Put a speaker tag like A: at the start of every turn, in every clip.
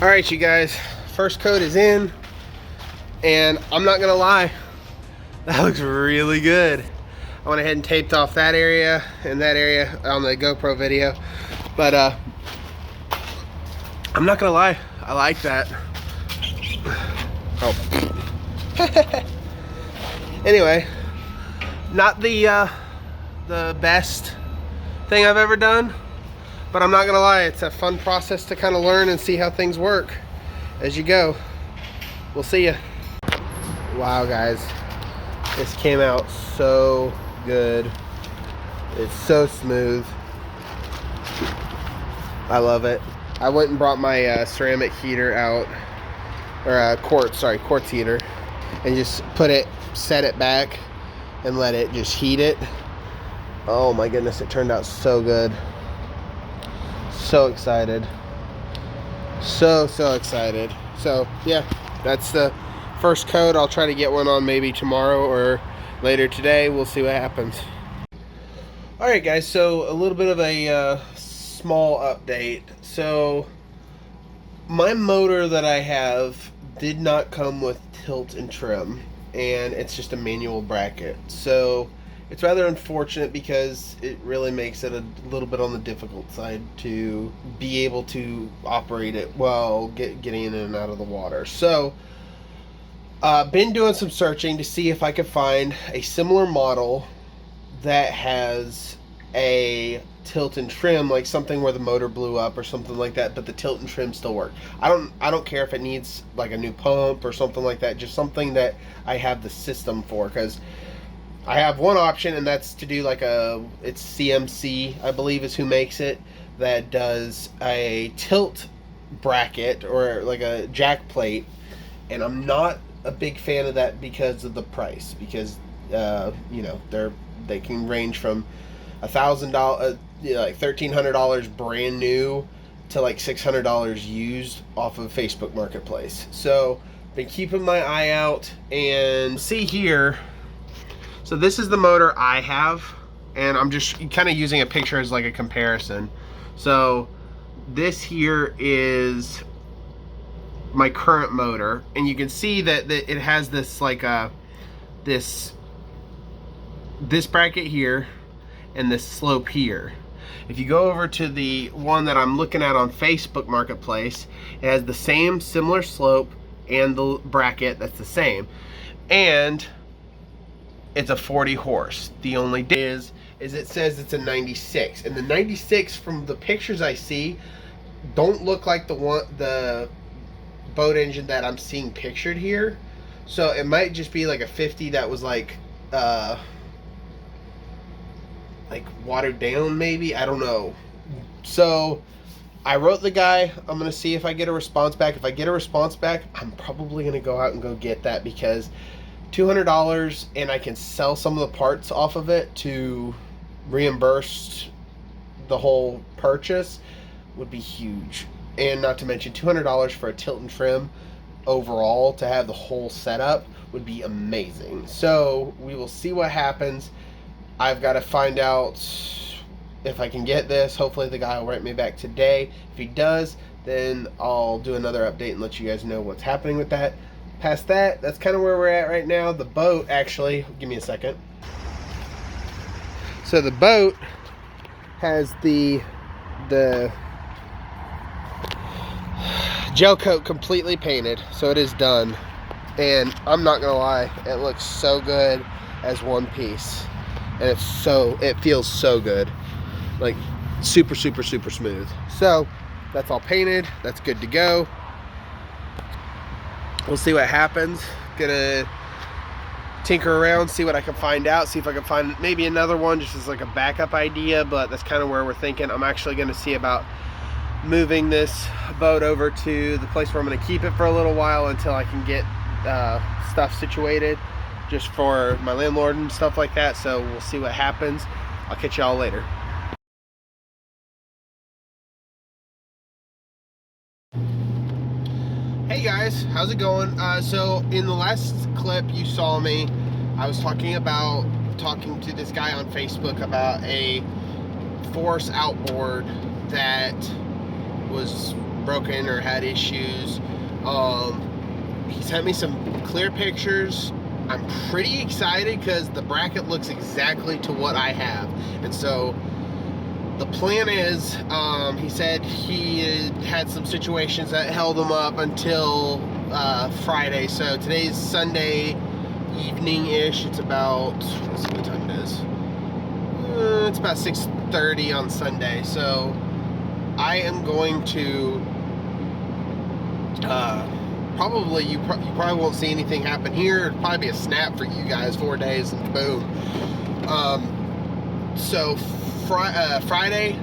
A: All right, you guys, first coat is in, and I'm not gonna lie, that looks really good. I went ahead and taped off that area and that area on the GoPro video, but I'm not gonna lie, I like that. Oh. Anyway, not the best thing I've ever done, but I'm not gonna lie, it's a fun process to kind of learn and see how things work as you go. We'll see ya. Wow, guys, this came out so good. It's so smooth. I love it. I went and brought my ceramic heater out, or quartz heater, and just set it back and let it just heat it. Oh my goodness, it turned out so good. So excited. So excited. So yeah, that's the first coat. I'll try to get one on maybe tomorrow or later today. We'll see what happens. Alright guys, so a little bit of a small update. So my motor that I have did not come with tilt and trim, and it's just a manual bracket. So it's rather unfortunate because it really makes it a little bit on the difficult side to be able to operate it while getting in and out of the water. So been doing some searching to see if I could find a similar model that has a tilt and trim, like something where the motor blew up or something like that, but the tilt and trim still work. I don't care if it needs like a new pump or something like that, just something that I have the system for, because I have one option, and that's to do like it's CMC, I believe is who makes it, that does a tilt bracket or like a jack plate, and I'm not a big fan of that because of the price, because you know, they can range from $1,000, like $1,300 brand new to like $600 used off of Facebook Marketplace. So been keeping my eye out, and see here. So this is the motor I have, and I'm just kind of using a picture as like a comparison. So this here is my current motor, and you can see that it has this like this bracket here and this slope here. If you go over to the one that I'm looking at on Facebook Marketplace, it has the same similar slope and the bracket that's the same, and it's a 40 horse. The only is it says it's a 96, and the 96 from the pictures I see don't look like the boat engine that I'm seeing pictured here. So it might just be like a 50 that was like watered down, maybe, I don't know. So I wrote the guy. I'm gonna see if I get a response back. If I get a response back, I'm probably gonna go out and go get that, because $200, and I can sell some of the parts off of it to reimburse the whole purchase, would be huge. And not to mention $200 for a tilt and trim overall to have the whole setup would be amazing. So we will see what happens. I've got to find out if I can get this. Hopefully the guy will write me back today. If he does, then I'll do another update and let you guys know what's happening with that. Past that, that's kind of where we're at right now. The boat, actually, give me a second. So the boat has the gel coat completely painted, so it is done. And I'm not gonna lie, it looks so good as one piece, and it feels so good, like super smooth. So that's all painted, that's good to go. We'll see what happens. Gonna tinker around, see what I can find out, see if I can find maybe another one just as like a backup idea, but that's kind of where we're thinking. I'm actually gonna see about moving this boat over to the place where I'm gonna keep it for a little while until I can get stuff situated just for my landlord and stuff like that. So we'll see what happens. I'll catch y'all later. Hey guys, how's it going? So in the last clip you saw me, I was talking to this guy on Facebook about a force outboard that was broken or had issues. He sent me some clear pictures. I'm pretty excited because the bracket looks exactly to what I have. And so the plan is, he said he had some situations that held him up until Friday. So today's Sunday evening-ish. It's about, let's see what time it is. It's about 6:30 on Sunday. So I am going to probably, you probably won't see anything happen here. It'll probably be a snap for you guys, 4 days, and boom. So Friday,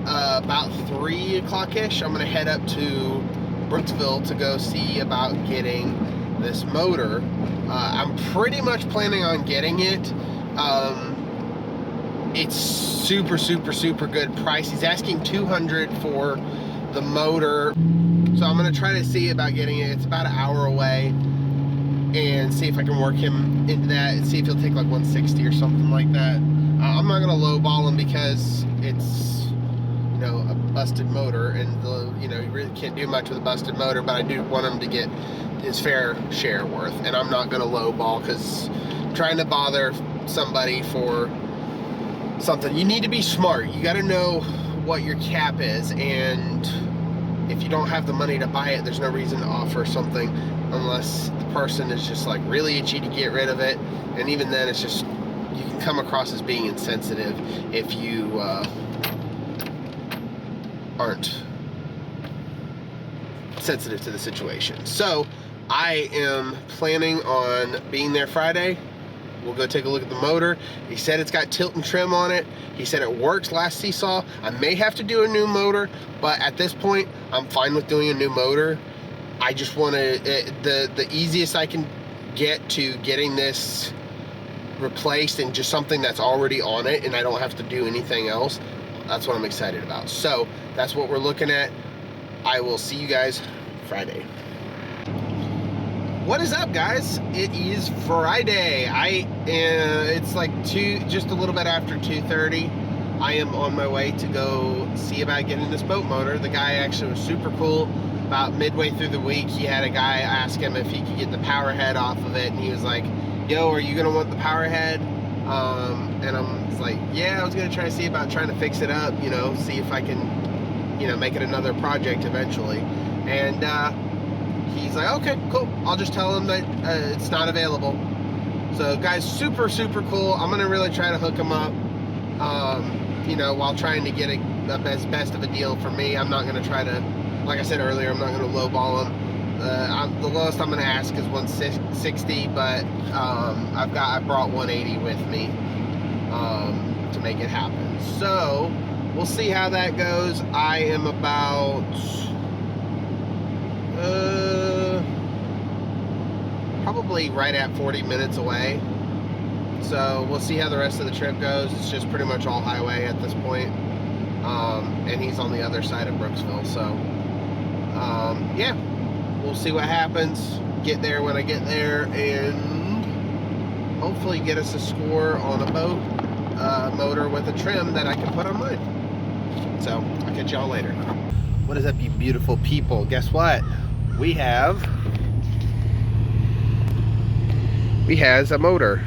A: about 3 o'clock-ish, I'm going to head up to Brooksville to go see about getting this motor. I'm pretty much planning on getting it. It's super good price. He's asking $200 for the motor. So I'm going to try to see about getting it. It's about an hour away, and see if I can work him into that and see if he'll take like 160 or something like that. I'm not going to lowball him because it's, you know, a busted motor, and you know, you really can't do much with a busted motor, but I do want him to get his fair share worth, and I'm not going to lowball because I'm trying to bother somebody for something. You need to be smart. You got to know what your cap is, and if you don't have the money to buy it, there's no reason to offer something unless the person is just like really itchy to get rid of it. And even then, it's just, you can come across as being insensitive if you aren't sensitive to the situation. So I am planning on being there Friday. We'll go take a look at the motor. He said it's got tilt and trim on it. He said it works last he saw. I may have to do a new motor, but at this point, I'm fine with doing a new motor. I just want to, the easiest I can get to getting this replaced and just something that's already on it and I don't have to do anything else. That's what I'm excited about. So that's what we're looking at. I will see you guys Friday. What is up, guys? It is Friday. It's like just a little bit after 2:30. I am on my way to go see about getting this boat motor. The guy actually was super cool. About midway through the week, he had a guy ask him if he could get the power head off of it, and he was like, "Yo, are you gonna want the power head?" And I'm like, "Yeah, I was gonna try to see about trying to fix it up, you know, see if I can, you know, make it another project eventually." And he's like, "Okay, cool. I'll just tell him that it's not available." So, guys, super cool. I'm gonna really try to hook him up, you know, while trying to get the best of a deal for me. I'm not gonna try to, like I said earlier, I'm not gonna lowball him. The lowest I'm gonna ask is 160, but I brought 180 with me to make it happen. So we'll see how that goes. I am about probably right at 40 minutes away. So we'll see how the rest of the trip goes. It's just pretty much all highway at this point. And he's on the other side of Brooksville. So yeah, we'll see what happens. Get there when I get there, and hopefully get us a score on a boat motor with a trim that I can put on mine. So I'll catch y'all later. What is up, you beautiful people? Guess what? We has a motor,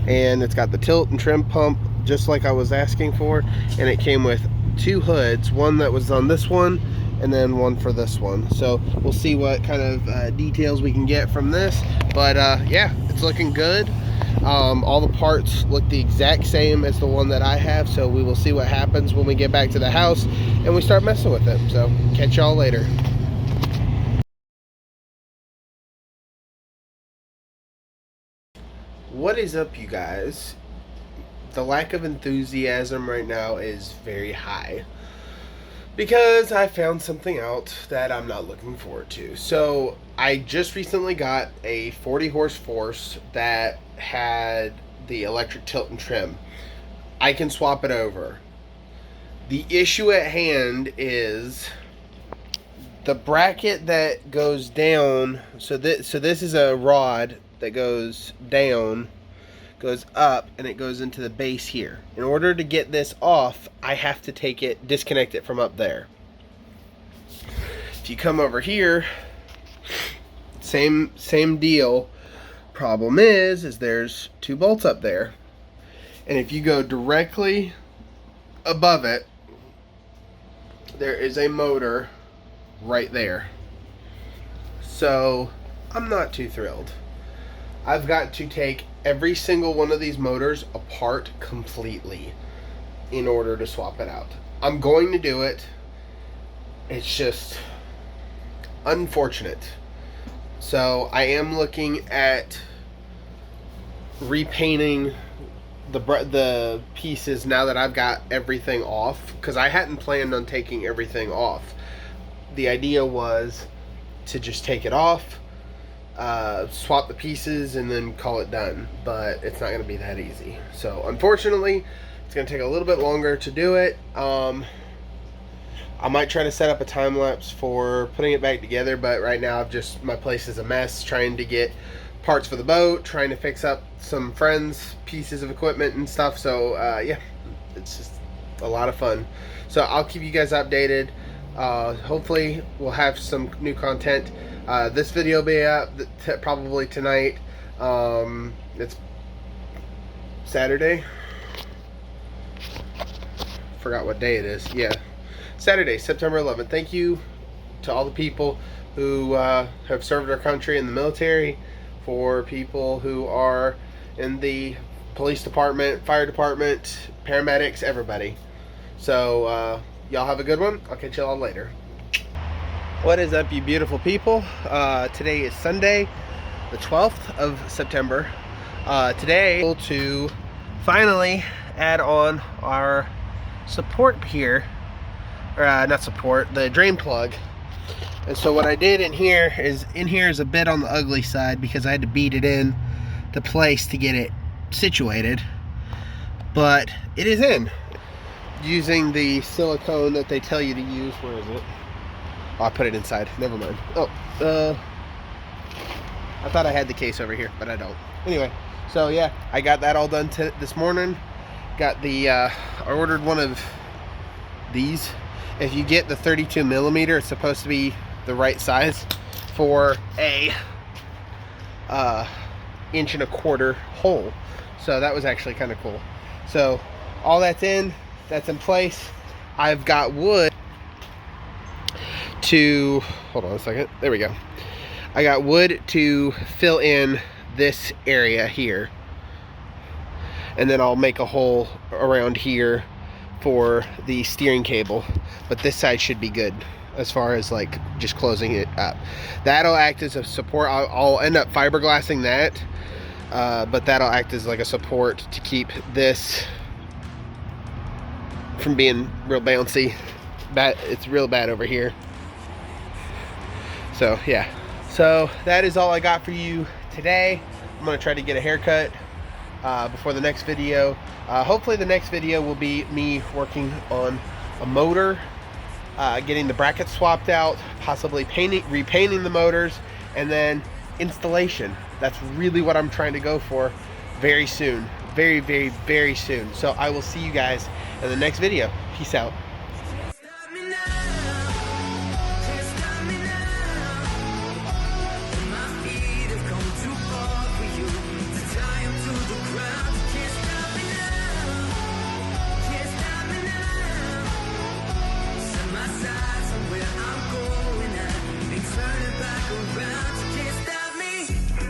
A: and it's got the tilt and trim pump just like I was asking for, and it came with 2 hoods, one that was on this one and then one for this one. So we'll see what kind of details we can get from this, but yeah, it's looking good. All the parts look the exact same as the one that I have, so we will see what happens when we get back to the house and we start messing with it. So catch y'all later. What is up, you guys? The lack of enthusiasm right now is very high because I found something out that I'm not looking forward to. So I just recently got a 40 horse force that had the electric tilt and trim. I can swap it over. The issue at hand is the bracket that goes down. So this is a rod that goes down, goes up, and it goes into the base here. In order to get this off, I have to disconnect it from up there. If you come over here, same deal. Problem is there's 2 bolts up there. And if you go directly above it, there is a motor right there. So I'm not too thrilled. I've got to take every single one of these motors apart completely in order to swap it out. I'm going to do it. It's just unfortunate. So I am looking at repainting the pieces now that I've got everything off, because I hadn't planned on taking everything off. The idea was to just take it off, swap the pieces, and then call it done. But it's not going to be that easy. So unfortunately, it's going to take a little bit longer to do it. I might try to set up a time lapse for putting it back together, but right now my place is a mess, trying to get parts for the boat, trying to fix up some friends' pieces of equipment and stuff. So yeah, it's just a lot of fun. So I'll keep you guys updated. Hopefully we'll have some new content. This video will be up probably tonight. It's Saturday. Forgot what day it is. Yeah, Saturday, September 11th. Thank you to all the people who have served our country in the military, for people who are in the police department, fire department, paramedics, everybody. So y'all have a good one. I'll catch y'all later. What is up, you beautiful people? Today is Sunday, the 12th of September. Today, able to finally add on our support here, or not support, the drain plug. And so what I did in here is a bit on the ugly side, because I had to beat it in to place to get it situated. But it is in, using the silicone that they tell you to use. Where is it? Oh, I put it inside. Never mind. Oh, I thought I had the case over here, but I don't. Anyway, so yeah, I got that all done this morning. Got the, I ordered one of these. If you get the 32 millimeter, it's supposed to be the right size for a 1.25 inch hole. So that was actually kind of cool. So all that's in place. I've got wood to, hold on a second, there we go. I got wood to fill in this area here, and then I'll make a hole around here for the steering cable. But this side should be good as far as like just closing it up. That'll act as a support. I'll end up fiberglassing that, but that'll act as like a support to keep this from being real bouncy. It's real bad over here. So yeah, so that is all I got for you today. I'm gonna try to get a haircut before the next video. Hopefully the next video will be me working on a motor, getting the brackets swapped out, possibly repainting the motors, and then installation. That's really what I'm trying to go for very soon. Very, very, very soon. So I will see you guys in the next video. Peace out.